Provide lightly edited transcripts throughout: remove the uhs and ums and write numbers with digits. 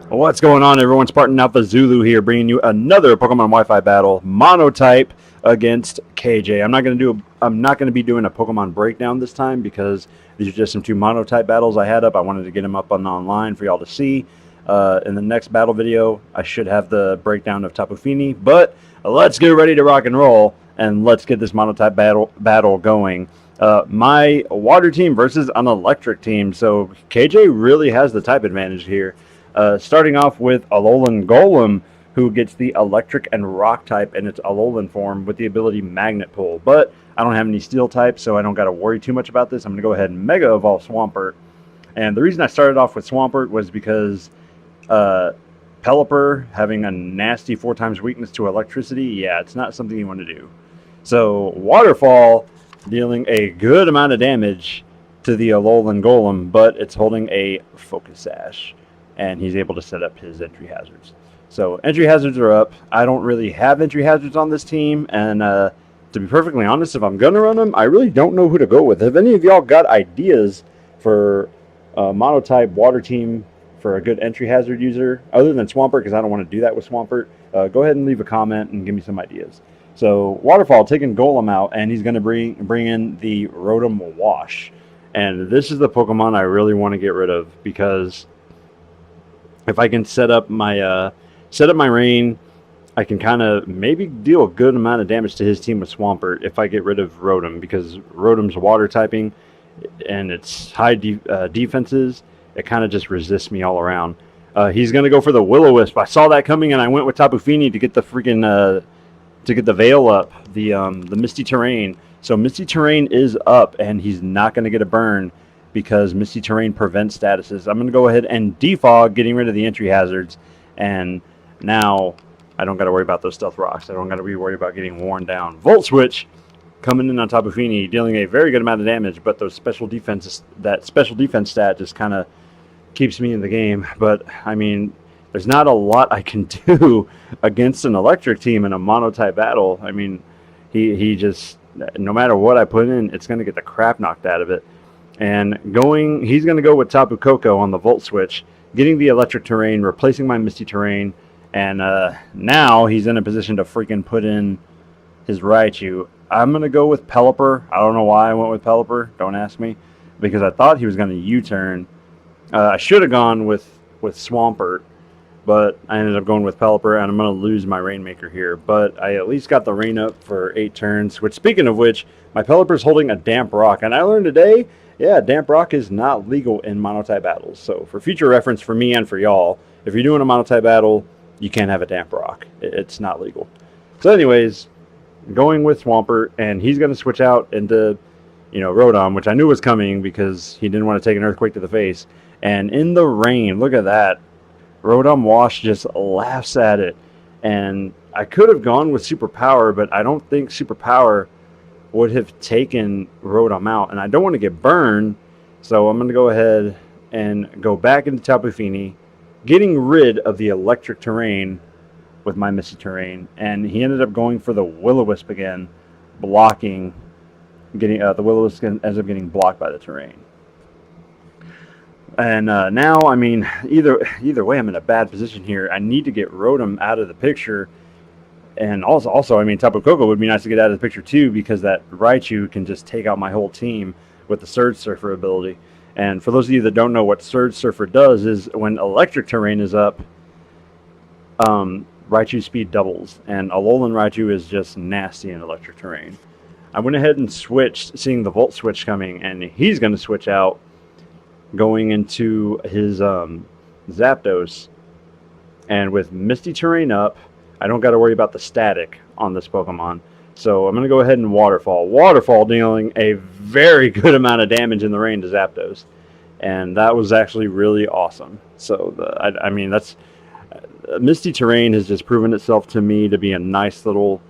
What's going on, everyone? Spartan Alphazulu here, bringing you another Pokemon Wi-Fi battle, Monotype against KJ. I'm not going to be doing a Pokemon breakdown this time because these are just some two Monotype battles I had up. I wanted to get them up on the online for y'all to see. In the next battle video, I should have the breakdown of Tapu Fini, but let's get ready to rock and roll and let's get this Monotype battle going. My water team versus an electric team, so KJ really has the type advantage here. Starting off with Alolan Golem, who gets the electric and rock type in its Alolan form with the ability Magnet Pull. But I don't have any steel types, so I don't got to worry too much about this. I'm going to go ahead and Mega Evolve Swampert. And the reason I started off with Swampert was because Pelipper having a nasty 4x weakness to electricity, yeah, it's not something you want to do. So Waterfall dealing a good amount of damage to the Alolan Golem, but it's holding a Focus Sash. And he's able to set up his entry hazards. So entry hazards are up. I don't really have entry hazards on this team, and to be perfectly honest, if I'm gonna run them, I really don't know who to go with. If any of y'all got ideas for a Monotype water team for a good entry hazard user, other than Swampert, because I don't want to do that with Swampert, go ahead and leave a comment and give me some ideas. So Waterfall taking Golem out, and he's going to bring in the Rotom Wash, and this is the Pokemon I really want to get rid of because if I can set up my rain, I can kind of maybe deal a good amount of damage to his team with Swampert if I get rid of Rotom, because Rotom's water typing and its high defenses, it kind of just resists me all around. He's going to go for the Will-O-Wisp. I saw that coming, and I went with Tapu Fini to get the freaking to get the Veil up, the Misty Terrain. So Misty Terrain is up, and he's not going to get a burn, because Misty Terrain prevents statuses. I'm going to go ahead and defog, getting rid of the entry hazards, and now I don't got to worry about those Stealth Rocks. I don't got to be worried about getting worn down. Volt Switch coming in on Tapu Fini, dealing a very good amount of damage, but those special defenses, that special defense stat just kind of keeps me in the game. But, I mean, there's not a lot I can do against an electric team in a Monotype battle. I mean, he just, no matter what I put in, it's going to get the crap knocked out of it. And he's going to go with Tapu Koko on the Volt Switch, getting the electric terrain, replacing my Misty Terrain, and now he's in a position to freaking put in his Raichu. I'm going to go with Pelipper. I don't know why I went with Pelipper, don't ask me, because I thought he was going to U-turn. I should have gone with Swampert, but I ended up going with Pelipper, and I'm going to lose my Rainmaker here. But I at least got the rain up for 8 turns, which, speaking of which, my Pelipper's holding a Damp Rock, and I learned today, yeah, Damp Rock is not legal in Monotype battles. So for future reference for me and for y'all, if you're doing a Monotype battle, you can't have a Damp Rock. It's not legal. So anyways, going with Swampert, and he's going to switch out into, Rotom, which I knew was coming because he didn't want to take an Earthquake to the face. And in the rain, look at that. Rotom Wash just laughs at it. And I could have gone with Superpower, but I don't think Superpower would have taken Rotom out, and I don't want to get burned, so I'm going to go ahead and go back into Tapu Fini, getting rid of the electric terrain with my Misty Terrain, and he ended up going for the Will-O-Wisp again, blocking, the Will-O-Wisp ends up getting blocked by the terrain. And now, I mean, either way, I'm in a bad position here. I need to get Rotom out of the picture. And also, I mean, Tapu Koko would be nice to get out of the picture too, because that Raichu can just take out my whole team with the Surge Surfer ability. And for those of you that don't know what Surge Surfer does, is when electric terrain is up, Raichu speed doubles, and Alolan Raichu is just nasty in electric terrain. I went ahead and switched, seeing the Volt Switch coming, and he's going to switch out, going into his Zapdos. And with Misty Terrain up, I don't got to worry about the static on this Pokemon. So I'm going to go ahead and Waterfall. Waterfall dealing a very good amount of damage in the rain to Zapdos. And that was actually really awesome. So, I mean, that's... Misty Terrain has just proven itself to me to be a nice little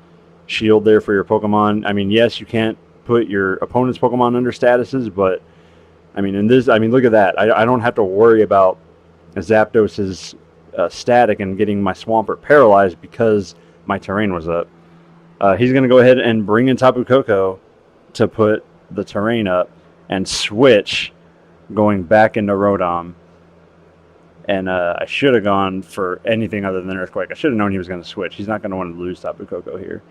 shield there for your Pokemon. I mean, yes, you can't put your opponent's Pokemon under statuses, but, I mean, look at that. I don't have to worry about Zapdos's static and getting my Swampert paralyzed because my terrain was up. He's going to go ahead and bring in Tapu Koko to put the terrain up and switch, going back into Rotom. And I should have gone for anything other than Earthquake. I should have known he was going to switch. He's not going to want to lose Tapu Koko here.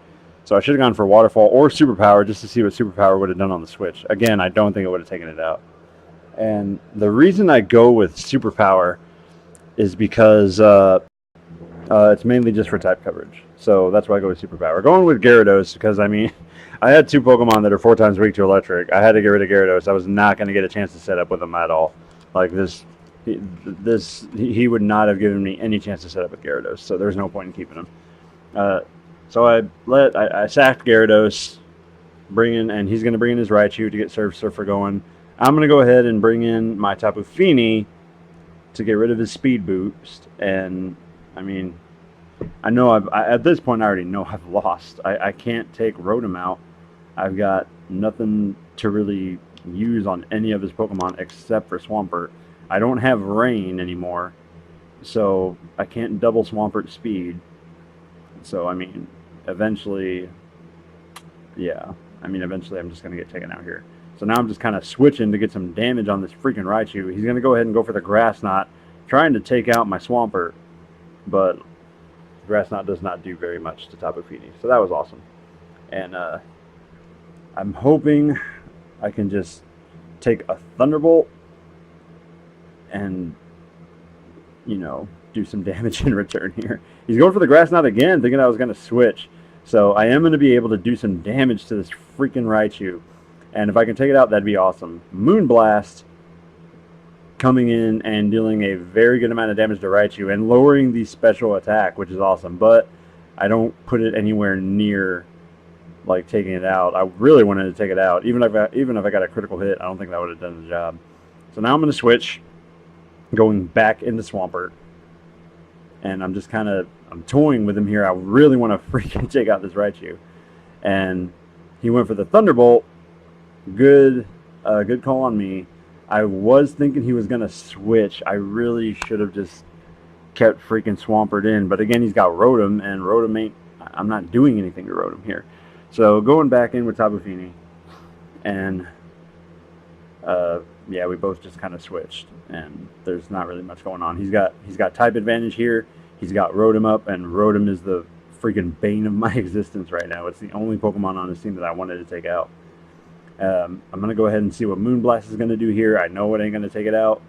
So I should have gone for Waterfall or Superpower just to see what Superpower would have done on the switch. Again, I don't think it would have taken it out. And the reason I go with Superpower is because it's mainly just for type coverage. So that's why I go with Superpower. Going with Gyarados because, I mean, I had 2 Pokemon that are 4 times weak to Electric. I had to get rid of Gyarados. I was not going to get a chance to set up with him at all. Like this, he would not have given me any chance to set up with Gyarados. So there's no point in keeping him. So I sacked Gyarados, and he's going to bring in his Raichu to get Surfer going. I'm going to go ahead and bring in my Tapu Fini to get rid of his speed boost. And, I mean, I know at this point I already know I've lost. I can't take Rotom out. I've got nothing to really use on any of his Pokemon except for Swampert. I don't have Rain anymore, so I can't double Swampert speed. So, I mean, eventually I'm just going to get taken out here. So now I'm just kind of switching to get some damage on this freaking Raichu. He's going to go ahead and go for the Grass Knot, trying to take out my Swampert, but Grass Knot does not do very much to Tapu Fini. So that was awesome. And I'm hoping I can just take a Thunderbolt and, you know, do some damage in return here. He's going for the Grass Knot again, thinking I was going to switch. So I am going to be able to do some damage to this freaking Raichu. And if I can take it out, that'd be awesome. Moonblast coming in and dealing a very good amount of damage to Raichu and lowering the special attack, which is awesome. But I don't put it anywhere near like taking it out. I really wanted to take it out. Even if I got a critical hit, I don't think that would have done the job. So now I'm going to switch, going back into Swampert. And I'm just I'm toying with him here. I really want to freaking take out this Raichu. And he went for the Thunderbolt. Good call on me. I was thinking he was going to switch. I really should have just kept freaking Swampert in. But again, he's got Rotom, and Rotom ain't... I'm not doing anything to Rotom here. So going back in with Tapu Fini. And, yeah, we both just kind of switched. And there's not really much going on. He's got type advantage here. He's got Rotom up, and Rotom is the freaking bane of my existence right now. It's the only Pokemon on his team that I wanted to take out. I'm going to go ahead and see what Moonblast is going to do here. I know it ain't going to take it out,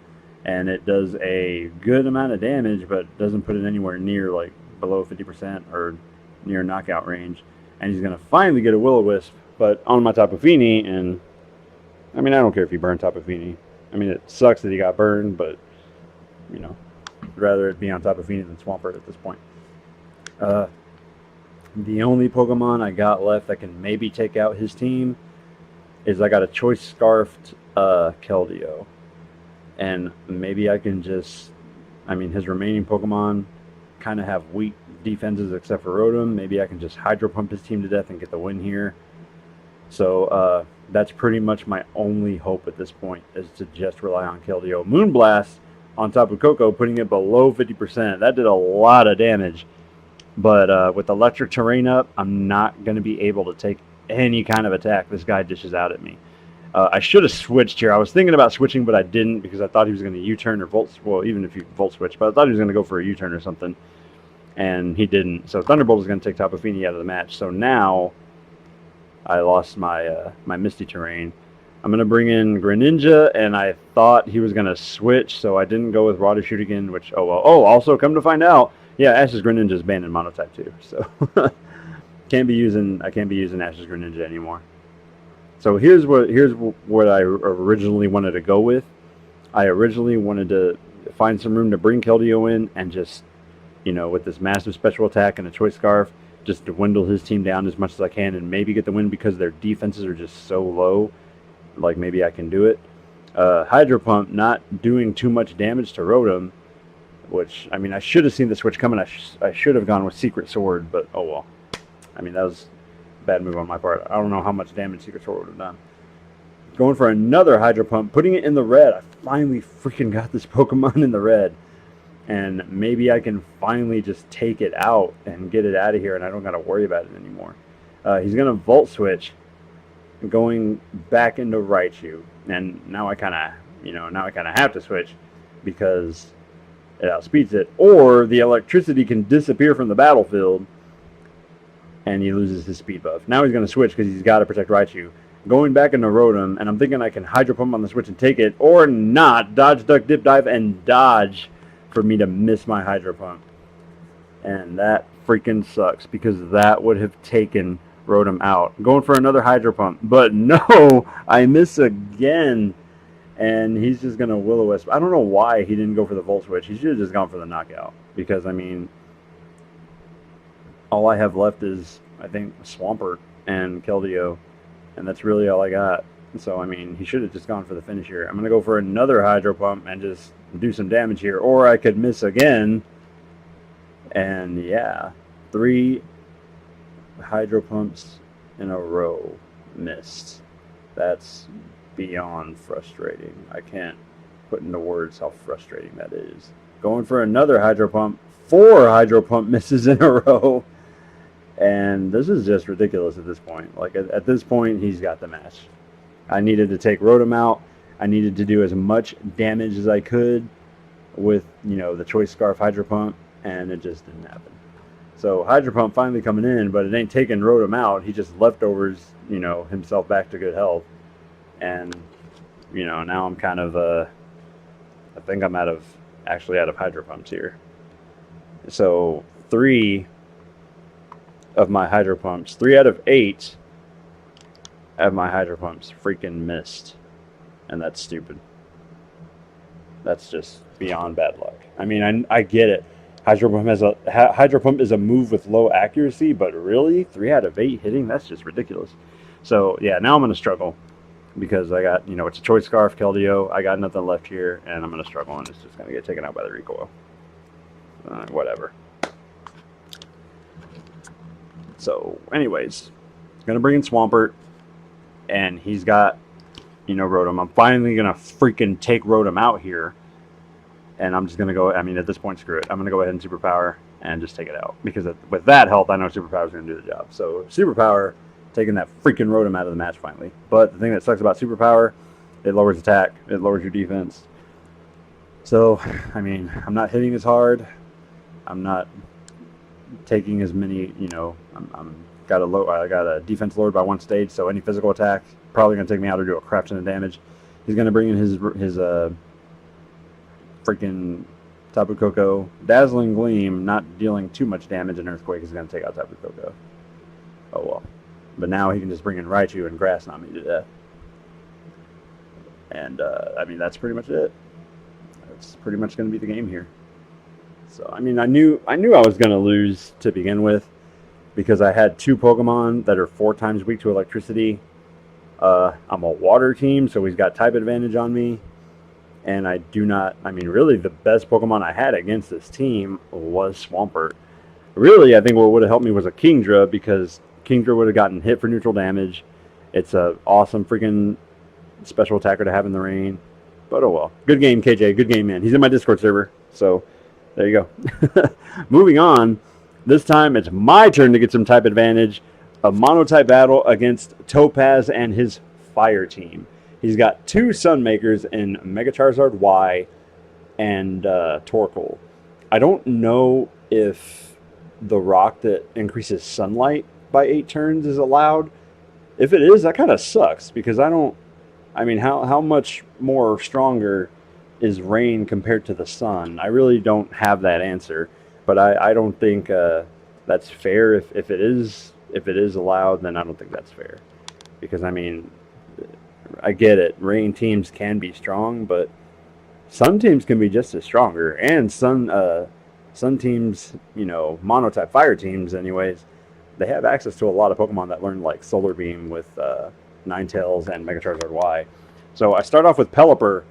and it does a good amount of damage, but doesn't put it anywhere near, like, below 50% or near knockout range. And he's going to finally get a Will-O-Wisp, but on my Tapu Fini, and, I mean, I don't care if he burned Tapu Fini. I mean, it sucks that he got burned, but, you know, I'd rather it be on Tapu Fini than Swampert at this point. The only Pokemon I got left that can maybe take out his team is I got a Choice Scarfed Keldeo. And maybe I can just... I mean, his remaining Pokemon kind of have weak defenses except for Rotom. Maybe I can just Hydro Pump his team to death and get the win here. So that's pretty much my only hope at this point, is to just rely on Keldeo. Moonblast on Tapu Koko, putting it below 50%. That did a lot of damage. But with Electric Terrain up, I'm not going to be able to take any kind of attack this guy dishes out at me. I should have switched here. I was thinking about switching, but I didn't because I thought he was going to U-turn or Volt... Well, even if you Volt Switch, but I thought he was going to go for a U-turn or something. And he didn't. So Thunderbolt is going to take Tapu Fini out of the match. So now I lost my my Misty Terrain. I'm going to bring in Greninja, and I thought he was going to switch, so I didn't go with Water Shoot again, which, oh well. Oh, also, come to find out, yeah, Ash's Greninja is banned in Monotype too, so I can't be using Ash's Greninja anymore. So here's what I originally wanted to go with. I originally wanted to find some room to bring Keldeo in and just, you know, with this massive special attack and a Choice Scarf, just dwindle his team down as much as I can and maybe get the win because their defenses are just so low. Like, maybe I can do it. Hydro Pump not doing too much damage to Rotom, which, I mean, I should have seen the switch coming. I should have gone with Secret Sword, but oh well. I mean, that was a bad move on my part. I don't know how much damage Secret Sword would have done. Going for another Hydro Pump, putting it in the red. I finally freaking got this Pokemon in the red. And maybe I can finally just take it out and get it out of here, and I don't got to worry about it anymore. He's going to Volt Switch, going back into Raichu. And now I kind of have to switch because it outspeeds it. Or the electricity can disappear from the battlefield, and he loses his speed buff. Now he's going to switch because he's got to protect Raichu. Going back into Rotom, and I'm thinking I can Hydro Pump on the switch and take it, or not. Dodge, duck, dip, dive, and dodge for me to miss my Hydro Pump. And that freaking sucks, because that would have taken Rotom out. Going for another Hydro Pump, but no, I miss again. And he's just going to Will-O-Wisp. I don't know why he didn't go for the Volt Switch. He should have just gone for the Knockout, because, I mean, all I have left is, I think, Swampert and Keldeo. And that's really all I got. So, I mean, he should have just gone for the finish here. I'm going to go for another Hydro Pump and just do some damage here. Or I could miss again. And, yeah, 3 Hydro Pumps in a row missed. That's beyond frustrating. I can't put into words how frustrating that is. Going for another Hydro Pump. 4 Hydro Pump misses in a row. And this is just ridiculous at this point. Like, at this point, he's got the match. I needed to take Rotom out. I needed to do as much damage as I could with, you know, the Choice Scarf Hydro Pump, and it just didn't happen. So, Hydro Pump finally coming in, but it ain't taking Rotom out. He just leftovers, you know, himself back to good health. And, you know, now I'm kind of, I think I'm actually out of Hydro Pumps here. So, 3 of my Hydro Pumps, 3 out of 8 of my Hydro Pumps freaking missed. And that's stupid. That's just beyond bad luck. I mean, I get it. Hydro Pump is a move with low accuracy, but really, 3 out of 8 hitting, that's just ridiculous. So, yeah, now I'm going to struggle. Because I got, you know, it's a Choice Scarf, Keldeo. I got nothing left here, and I'm going to struggle, and it's just going to get taken out by the recoil. Whatever. So, anyways, going to bring in Swampert, and he's got, you know, Rotom. I'm finally going to freaking take Rotom out here, and I'm just going to go, I mean, at this point, screw it. I'm going to go ahead and Superpower and just take it out, because with that health, I know Superpower is going to do the job. So, Superpower, taking that freaking Rotom out of the match finally. But the thing that sucks about Superpower, it lowers attack, it lowers your defense. So, I mean, I'm not hitting as hard. I'm not taking as many, you know, I got a defense lowered by 1 stage, so any physical attack probably going to take me out or do a crap ton of damage. He's going to bring in his freaking Tapu Koko. Dazzling Gleam, not dealing too much damage, and Earthquake is going to take out Tapu Koko. Oh well. But now he can just bring in Raichu and Grass Knot me to death. And, I mean, that's pretty much it. That's pretty much going to be the game here. So, I mean, I knew I was going to lose to begin with, because I had 2 Pokemon that are 4 times weak to electricity. I'm a water team, so he's got type advantage on me. And I mean, really, the best Pokemon I had against this team was Swampert. Really, I think what would have helped me was a Kingdra, because Kingdra would have gotten hit for neutral damage. It's an awesome freaking special attacker to have in the rain. But oh well. Good game, KJ. Good game, man. He's in my Discord server. So, there you go. Moving on. This time, it's my turn to get some type advantage. A Monotype battle against Topaz and his Fire team. He's got 2 Sunmakers in Mega Charizard Y and Torkoal. I don't know if the rock that increases sunlight by 8 turns is allowed. If it is, that kind of sucks, because I mean, how much more stronger is rain compared to the sun? I really don't have that answer, but I don't think that's fair. If it is allowed, then I don't think that's fair, because I mean, I get it. Rain teams can be strong, but sun teams can be just as stronger, and sun teams, you know, Monotype Fire teams, anyways, they have access to a lot of Pokemon that learn like Solar Beam with Ninetales and Mega Charizard Y. So I start off with Pelipper,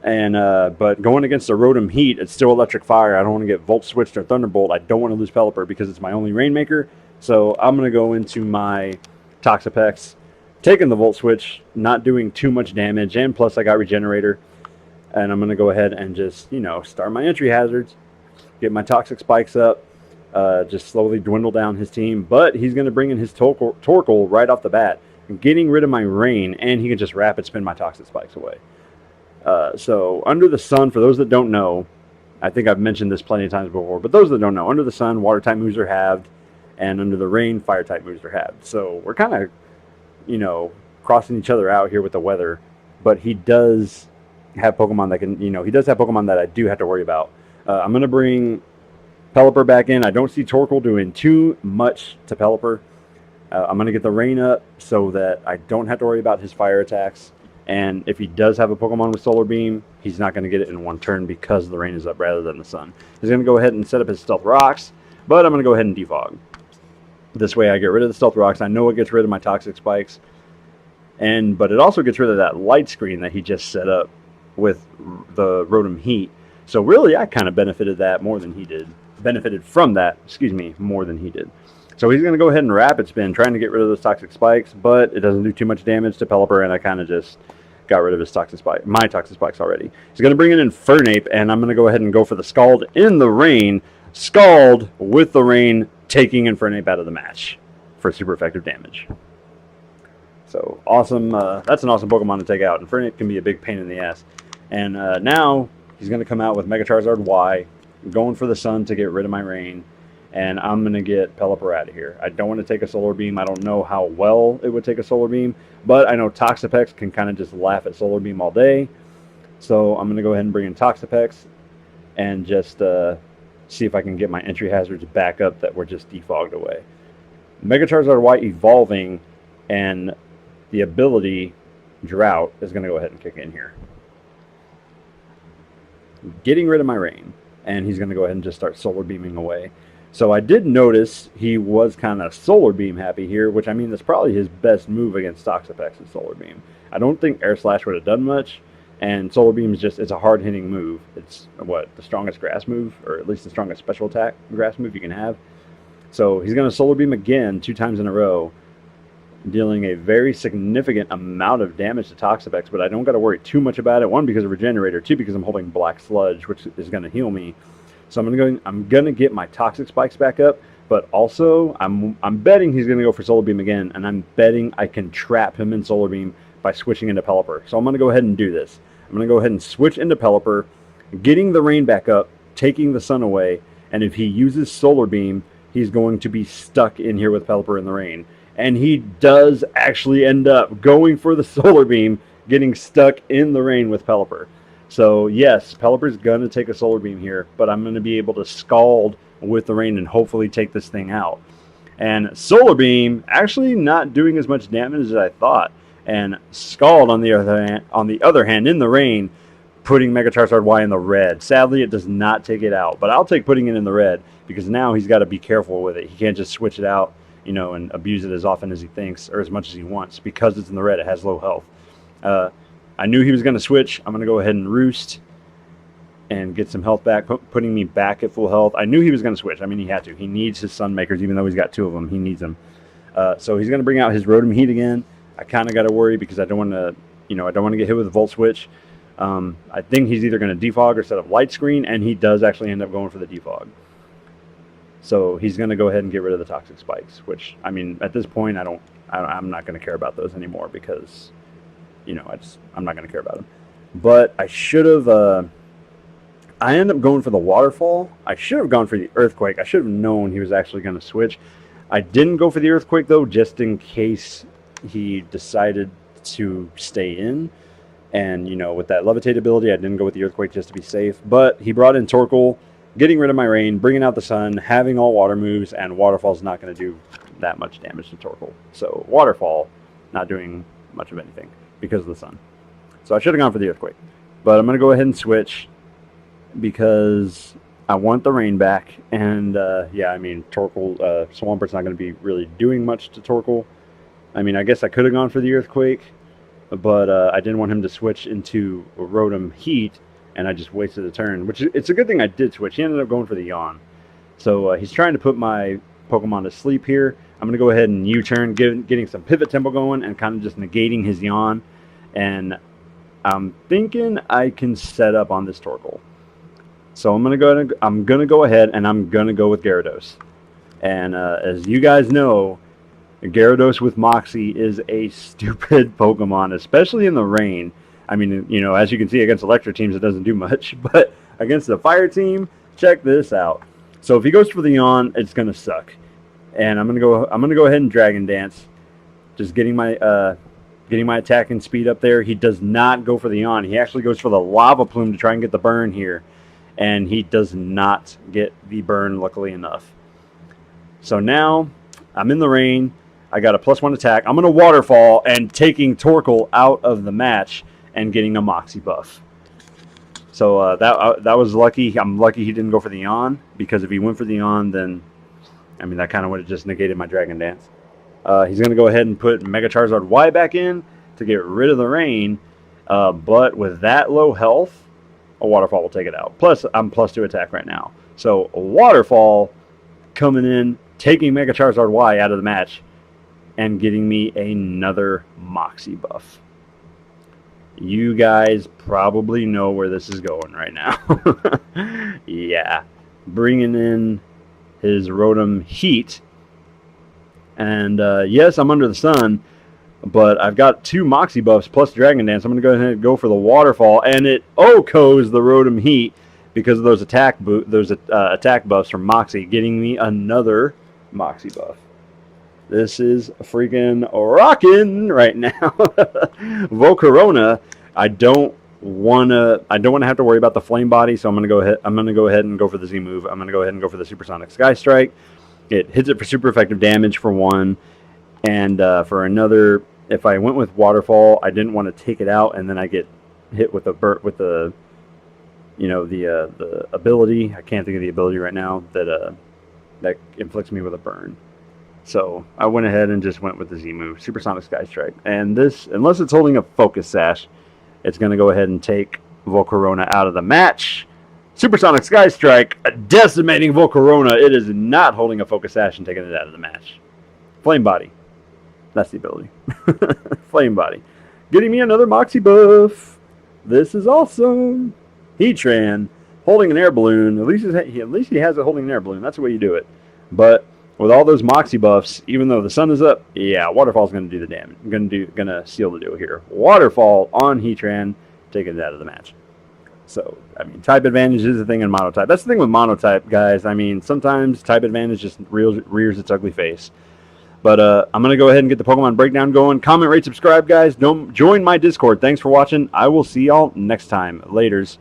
and but going against a Rotom Heat, it's still Electric Fire. I don't want to get Volt Switched or Thunderbolt. I don't want to lose Pelipper because it's my only Rainmaker. So I'm going to go into my Toxapex, taking the Volt Switch, not doing too much damage, and plus I got Regenerator. And I'm going to go ahead and just, you know, start my entry hazards, get my Toxic Spikes up, just slowly dwindle down his team. But he's going to bring in his Torkoal right off the bat, getting rid of my Rain, and he can just Rapid Spin my Toxic Spikes away. So Under the Sun, for those that don't know, I think I've mentioned this plenty of times before, but those that don't know, under the sun, water type moves are halved, and under the rain, fire type moves are halved. So we're kind of, crossing each other out here with the weather. But he does have Pokemon that can, he does have Pokemon that I do have to worry about. I'm going to bring Pelipper back in. I don't see Torkoal doing too much to Pelipper. I'm going to get the rain up so that I don't have to worry about his fire attacks. And if he does have a Pokemon with Solar Beam, he's not going to get it in one turn because the rain is up rather than the sun. He's going to go ahead and set up his Stealth Rocks, but I'm going to go ahead and Defog. This way I get rid of the Stealth Rocks. I know it gets rid of my Toxic Spikes, but it also gets rid of that light screen that he just set up with the Rotom Heat. So really, I kind of benefited from that, more than he did. So he's going to go ahead and Rapid Spin, trying to get rid of those Toxic Spikes, but it doesn't do too much damage to Pelipper, and I kind of just got rid of his my Toxic Spikes already. He's going to bring in Infernape, and I'm going to go ahead and go for the Scald in the rain. Scald with the rain, taking Infernape out of the match for super effective damage. So awesome. That's an awesome Pokemon to take out. Infernape can be a big pain in the ass. And now he's going to come out with Mega Charizard Y, going for the sun to get rid of my rain. And I'm going to get Pelipper out of here. I don't want to take a Solar Beam. I don't know how well it would take a Solar Beam, but I know Toxapex can kind of just laugh at Solar Beam all day. So I'm going to go ahead and bring in Toxapex and just see if I can get my entry hazards back up that were just defogged away. Mega Charizard Y evolving and the ability Drought is going to go ahead and kick in here. Getting rid of my rain, and he's going to go ahead and just start Solar Beaming away. So I did notice he was kind of Solar Beam happy here, which I mean that's probably his best move against Toxapex is Solar Beam. I don't think Air Slash would have done much, and Solar Beam is it's a hard-hitting move. It's the strongest grass move, or at least the strongest special attack grass move you can have. So he's going to Solar Beam again 2 times in a row, dealing a very significant amount of damage to Toxapex, but I don't got to worry too much about it. 1, because of Regenerator, 2, because I'm holding Black Sludge, which is going to heal me. So I'm gonna get my Toxic Spikes back up, but also I'm betting he's gonna go for Solar Beam again, and I'm betting I can trap him in Solar Beam by switching into Pelipper. So I'm gonna go ahead and do this. I'm gonna go ahead and switch into Pelipper, getting the rain back up, taking the sun away, and if he uses Solar Beam, he's going to be stuck in here with Pelipper in the rain. And he does actually end up going for the Solar Beam, getting stuck in the rain with Pelipper. So yes, Pelipper's going to take a Solar Beam here, but I'm going to be able to Scald with the rain and hopefully take this thing out. And Solar Beam actually not doing as much damage as I thought. And Scald on the other hand in the rain, putting Mega Charizard Y in the red. Sadly, it does not take it out, but I'll take putting it in the red because now he's got to be careful with it. He can't just switch it out, and abuse it as often as he thinks or as much as he wants because it's in the red. It has low health. I knew he was going to switch. I'm going to go ahead and Roost and get some health back, putting me back at full health. I knew he was going to switch. I mean, he had to. He needs his Sun Makers, even though he's got 2 of them. He needs them. So he's going to bring out his Rotom Heat again. I kind of got to worry because I don't want to, I don't want to get hit with a Volt Switch. I think he's either going to defog or set up Light Screen, and he does actually end up going for the defog. So he's going to go ahead and get rid of the Toxic Spikes, which, I mean, at this point, I'm not going to care about those anymore because, I'm not going to care about them. But I should have, I ended up going for the Waterfall. I should have gone for the Earthquake. I should have known he was actually going to switch. I didn't go for the Earthquake, though, just in case he decided to stay in. And, with that Levitate ability, I didn't go with the Earthquake just to be safe. But he brought in Torkoal, getting rid of my rain, bringing out the sun, having all water moves, and Waterfall's not going to do that much damage to Torkoal. So Waterfall, not doing much of anything because of the sun. So I should have gone for the Earthquake. But I'm going to go ahead and switch because I want the rain back. And, yeah, I mean, Torkoal, Swampert's not going to be really doing much to Torkoal. I mean, I guess I could have gone for the Earthquake, but I didn't want him to switch into Rotom Heat, and I just wasted a turn, which it's a good thing I did switch. He ended up going for the Yawn. So he's trying to put my Pokemon to sleep here. I'm going to go ahead and U-turn, getting some Pivot Tempo going and kind of just negating his Yawn. And I'm thinking I can set up on this Torkoal. So I'm going to go ahead and I'm going to go with Gyarados. And as you guys know, Gyarados with Moxie is a stupid Pokemon, especially in the rain. I mean, as you can see against Electro teams, it doesn't do much. But against the fire team. Check this out. So if he goes for the yawn, it's gonna suck. And I'm gonna go ahead and Dragon Dance. Just getting my attacking speed up there. He does not go for the yawn. He actually goes for the Lava Plume to try and get the burn here. And he does not get the burn, luckily enough. So now I'm in the rain. I got a +1 attack. I'm going to Waterfall and taking Torkoal out of the match and getting a Moxie buff. So that was lucky. I'm lucky he didn't go for the yawn, because if he went for the yawn, then, I mean, that kind of would have just negated my Dragon Dance. He's going to go ahead and put Mega Charizard Y back in to get rid of the rain. But with that low health, a Waterfall will take it out. Plus, I'm +2 attack right now. So, a Waterfall coming in, taking Mega Charizard Y out of the match, and getting me another Moxie buff. You guys probably know where this is going right now. Yeah. Bringing in his Rotom Heat. And, yes, I'm under the sun. But I've got 2 Moxie buffs plus Dragon Dance. I'm going to go ahead and go for the Waterfall. And it OHKOs the Rotom Heat because of those attack buffs from Moxie, getting me another Moxie buff. This is freaking rocking right now. Volcarona, I don't want to have to worry about the Flame Body, so I'm going to go ahead and go for the Z move. I'm going to go ahead and go for the Supersonic Sky Strike. It hits it for super effective damage for 1. And for another, if I went with Waterfall, I didn't want to take it out, and then I get hit with the ability. I can't think of the ability right now that inflicts me with a burn. So I went ahead and just went with the Z move, Supersonic Sky Strike. And this, unless it's holding a Focus Sash, it's going to go ahead and take Volcarona out of the match. Supersonic Sky Strike, decimating Volcarona. It is not holding a Focus Sash and taking it out of the match. Flame Body. That's the ability. Flame Body. Getting me another Moxie buff. This is awesome. Heatran, holding an air balloon. At least he has it holding an air balloon. That's the way you do it. But with all those Moxie buffs, even though the sun is up, yeah, Waterfall's going to do the damage. Gonna seal the deal here. Waterfall on Heatran, taking it out of the match. So, I mean, type advantage is the thing in Monotype. That's the thing with Monotype, guys. I mean, sometimes type advantage just rears its ugly face. But I'm going to go ahead and get the Pokemon breakdown going. Comment, rate, subscribe, guys. Don't join my Discord. Thanks for watching. I will see y'all next time. Laters.